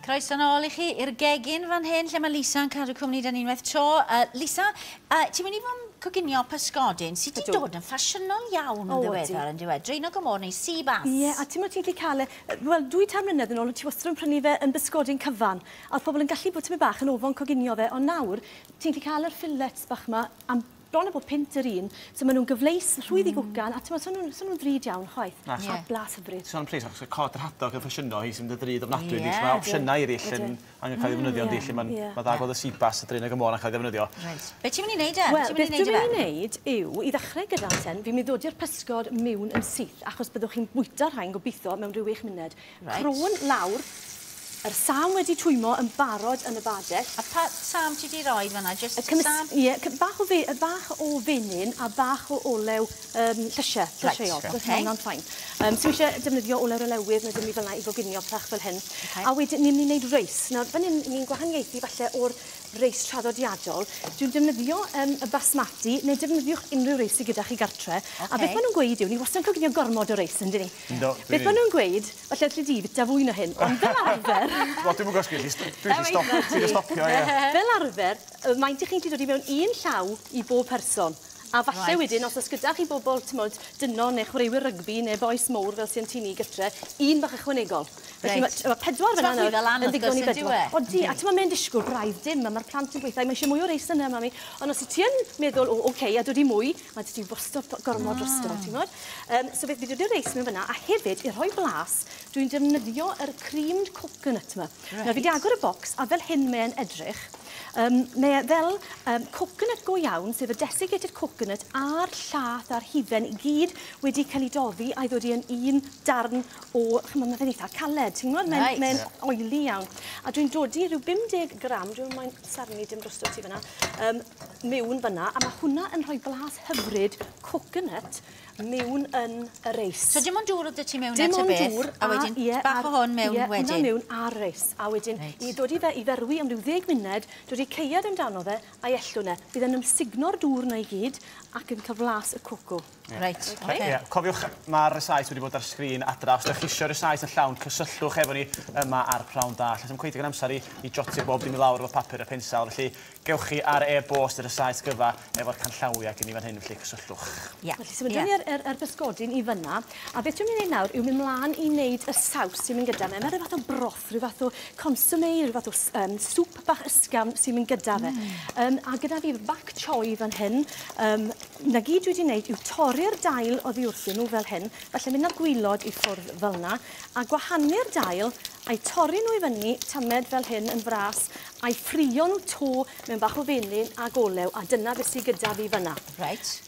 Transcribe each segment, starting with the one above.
Croeso nôl i chi i'r gegin fan hyn, lle mae Lisa'n cadw cwmni dan unwaith tro. Lisa, ti'n mynd i fod yn coginio pysgodyn sydd wedi dod yn ffasiynol iawn yn ddiweddar yn diwedd. Draenog y Môr neu Seabass. Ie, a ti'n mynd ti'n cael wel, 2 tair mlynedd yn ôl, ti wastad yn prynu fe yn bysgodyn cyfan. A oedd pobl yn gallu bod tymau bach yn ofon coginio fe, ond nawr, ti'n cael yr ffilets bach yma am bron a bod pint yr un, so maen nhw'n gyfleus, rhwydd i gwcan, a ti'n nhw'n ddrud iawn, chwaith. A blas hyfryd. So'n plis, achos cod yr hadog yn ffasiynol, hi sy'n mynd y ddrud ofnadwy, mae opsiynau eraill yn angen cael ei ddefnyddio, yndi, lle mae dda gweld y Seabass a Draenog y Môr yn cael ei ddefnyddio. Be ti'n mynd i wneud e? Wel, beth dwi'n mynd i wneud yw, i ddechrau gyda ten, fi'n mynd i ddod i'r pysgod mewn yn syth, achos byddwch chi'n bwyta'r rhain gobeithio mewn rhyw 6 munud. Crôn lawr, yr sam wedi twymo yn barod yn y badell. A pa sam ti wedi rhoi fan'na? Just sam? Ie, bach o fenyn a bach o olew llysiau. Hwna'n ffain. So eisiau defnyddio olew olewydd neu dim i fel yna i goginio plach fel hyn. A wedyn ni'n mynd i wneud reis. Nawr, fan hyn ni'n gwahaniaethu falle o'r reis traddodiadol. Dwi'n defnyddio y basmati, neu defnyddiwch unrhyw reis sy gyda chi gartre. A beth maen nhw'n gweud yw, ni wastad yn coginio gormod o reis, yndyn ni? Beth maen nhw'n gweud, falle lle di, bita fwy na hyn, ond fel arfer... Wel, dwi'n gwybod dwi'n stopio, ie. Fel arfer, maent i chi'n dod i mewn un llaw i bob person. A falle wedyn, os oes gyda chi bobl, dynon neu chwaraewyr rygbi neu boes mowr fel sy'n tîni gytre, un bach ychwanegol. Felly mae 4 fan yna yn ddigon i 4. O di, a ti'n mynd disgwyl braidd dim, a mae'r plant yn gweithio, mae eisiau mwy o reis yna, mami. Ond os i ti'n meddwl, oce, a dod i mwy, mae ti wastad gormod drosto, ti'n modd? So beth fi dod i'r reis mewn fyna, a hefyd, i rhoi blas, dwi'n defnyddio yr creamed coconut yma. Fi wedi agor y bocs, a fel hyn mae'n edrych. Mae fel coconut go iawn, sef y desiccated coconut a'r llath a'r hufen i gyd wedi cael ei doddi a'i ddod i yn un darn o, chymod, mae'n eitha caled, ti'n gwybod? Mae'n oily iawn. A dwi'n dod i rhyw 50 gram, dwi'n mae'n sarnu dim drosto ti fyna, mewn fyna, a mae hwnna yn rhoi blas hyfryd coconut mewn yn y reis. So dim ond dŵr oedd ti mewn eto beth, a wedyn bach o hwn mewn wedyn? Ie, hwnna mewn a'r reis. A wedyn, i ddod i fe i ferwi am ryw 10 munud, dod i ceiad amdano fe a'i ellw ne. Bydd yn ymsigno'r dŵr na i gyd ac yn cyflas y coco. Reit. Cofiwch, mae'r sais wedi bod ar sgrin adra. Os ydych chi eisiau'r sais yn llawn, cysylltwch efo ni yma ar Prynhawn da. Lle ddim cweithio gan amser i jotio bob dim i lawr efo papur a pensel. Felly, gewch chi ar e-bost yr y sais gyfa efo'r canllawia gen i fan hyn, felly cysylltwch. Felly, symudwn ni ar bysgodyn i fyna. A beth dwi'n mynd i wneud nawr yw mynd mlaen i wneud y saws sy'n mynd gyda fe. Mae rhyw fath o broth, rhyw fath o consomme, rhyw fath o swp bach ysgafn sy'n mynd gyda fe. A gyda fi Pak Choi fan hyn, na gyd dwi wedi wneud yw torri'r dail oddi wrthyn nhw fel hyn, falle mynd â'r gwylod i ffwrdd fel yna, a gwahanu'r dail a'i torri nhw i fyny, tamed fel hyn yn fras, a'i ffrio nhw to mewn bach o fenyn a golew, a dyna beth sydd gyda fi fyna.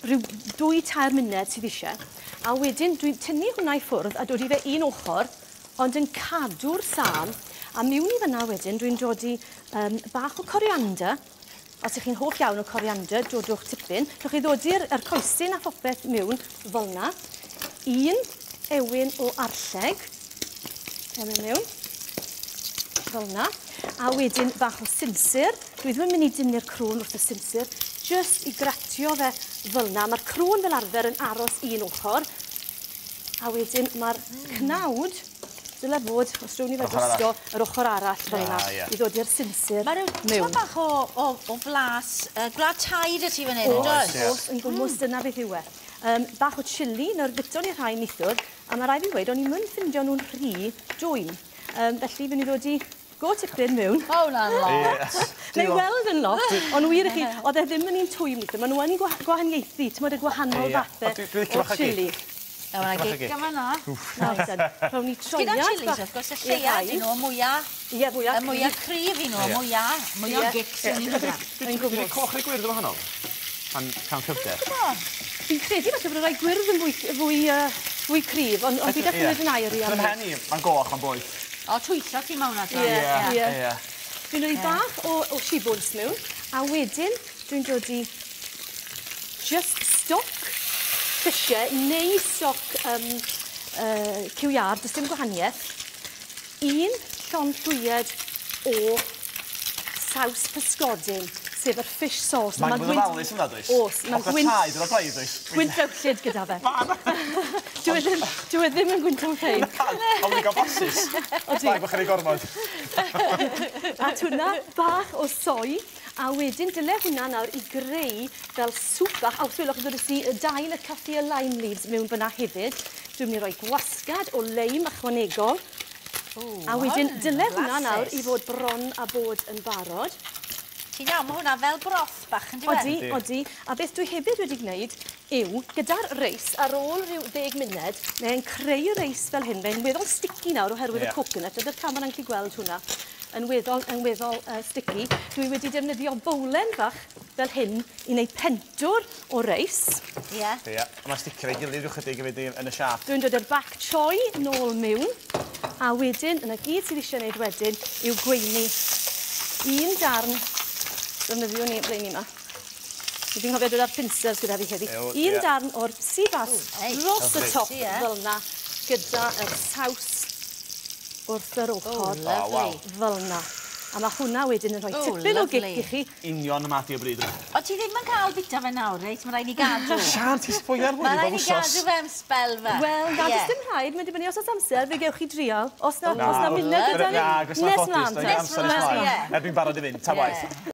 Rhyw 2-3 munud sydd eisiau. A wedyn, dwi'n tynnu hwnna i ffwrdd a dod i fe un ochr, ond yn cadw'r sam, a mewn i fyna wedyn, dwi'n dod i bach o coriander. Os ych chi'n hoff iawn o coriander, dodwch tipyn. Rwy'ch chi ddod i'r coesyn a phopeth mewn fel yna. 1 ewyn o arlleg. Mewn. Fel yna. A wedyn bach o sinsir. Dwi ddim yn mynd i dynnu'r crôn wrth y sinsir. Just i gratio fe fel yna. Mae'r crôn fel arfer yn aros un ochr. A wedyn mae'r cnawd, dyle fod, os rwy'n ni fe drosto, yr ochr arall fel yna, i ddod i'r sinsir mewn. Mae bach o flas, gwlad taid y ti fan hyn, oes? Yn gwmws, dyna beth yw e. Bach o chili, nawr bito ni rhai nithwr, a mae rai fi wedi, o'n i'n mynd ffindio nhw'n rhy dwym. Felly, fy'n i ddod i go tipyn mewn. O, na'n lot. Neu weld yn lot, ond wir i chi, oedd e ddim yn un twym nithwr, maen nhw yn gwahaniaethu, ti'n modd y gwahanol fathau o chili. A mae'na gig am yna. Rhawn ni troiad. Gyda'r chilis, wrth gwrs, y lleiad i nhw, y mwyaf. Ie, mwyaf. Y mwyaf cryf i nhw, y mwyaf gics yn ni'n gyda. Dwi'n coch neu gwyrdd o wahanol? Pan cyfder? Fi'n credu falle bod y rai gwyrdd yn fwy cryf, ond fi dechrau yn air i am. Fy mhen i, mae'n goch, mae'n bwyd. O, twyllo ti mewn adro. Ie. Fi'n rhoi bach o shibwns mewn, a wedyn dwi'n dod i just stoc ffisiau neu stoc ciwb, does dim gwahaniaeth. 1 llond llwyed o saws pysgodyn, sef yr fish sauce. Mae'n gwneud ofalus yna, does? Oes. Mae'n traed yn y braidd, does? Gwynt rawllyd gyda fe. Dwi ddim yn gwynt am ffein. Ond ni'n cael basis. Bai bych yn ei gormod. A hwnna bach o soi. A wedyn, dyle hwnna nawr i greu fel swp bach. A chwilwch, ddod i dail y Kaffir lime leaves mewn fyna hefyd. Dwi'n mynd i roi gwasgad o leim ychwanegol. A wedyn, dyle hwnna nawr i fod bron a bod yn barod. Ti'n iawn, mae hwnna fel broth bach yn diwedd. Odi. A beth dwi hefyd wedi gwneud yw, gyda'r reis, ar ôl rhyw 10 munud, mae'n creu reis fel hyn. Mae'n weddol sticky nawr oherwydd y coconut. Ydy'r camera yn gallu gweld hwnna. Yn weddol sticky. Dwi wedi defnyddio fwlyn fach fel hyn i wneud pentwr o reis. Ie. Mae'n sticio ei gilydd rhywch ydig yn y siap. Dwi'n dod i'r Pak Choi nôl mewn. A wedyn, yna gyd sydd eisiau gwneud wedyn, yw gweini un darn. Defnyddio ni bleini yma. Dwi'n cofio dod ar pincers gyda fi heddi. Un darn o'r Seabass dros y top fel yna, gyda y saws wrth yr ochr fel yna. A mae hwnna wedyn yn rhoi tipyn o gic i chi. Union y mati o bryd. O ti ddim yn cael bita fe nawr, reit? Mae rhaid ni gadw. Sian, ti'n sbwylio ar hwnnw Mae rhaid ni gadw fe am spel fe. Wel, na, does dim rhaid. Mae'n dibynnu os oes amser, fe gewch chi drial. Os na munud gyda ni, nes mlaen. Erbyn barod i fynd, ta waith.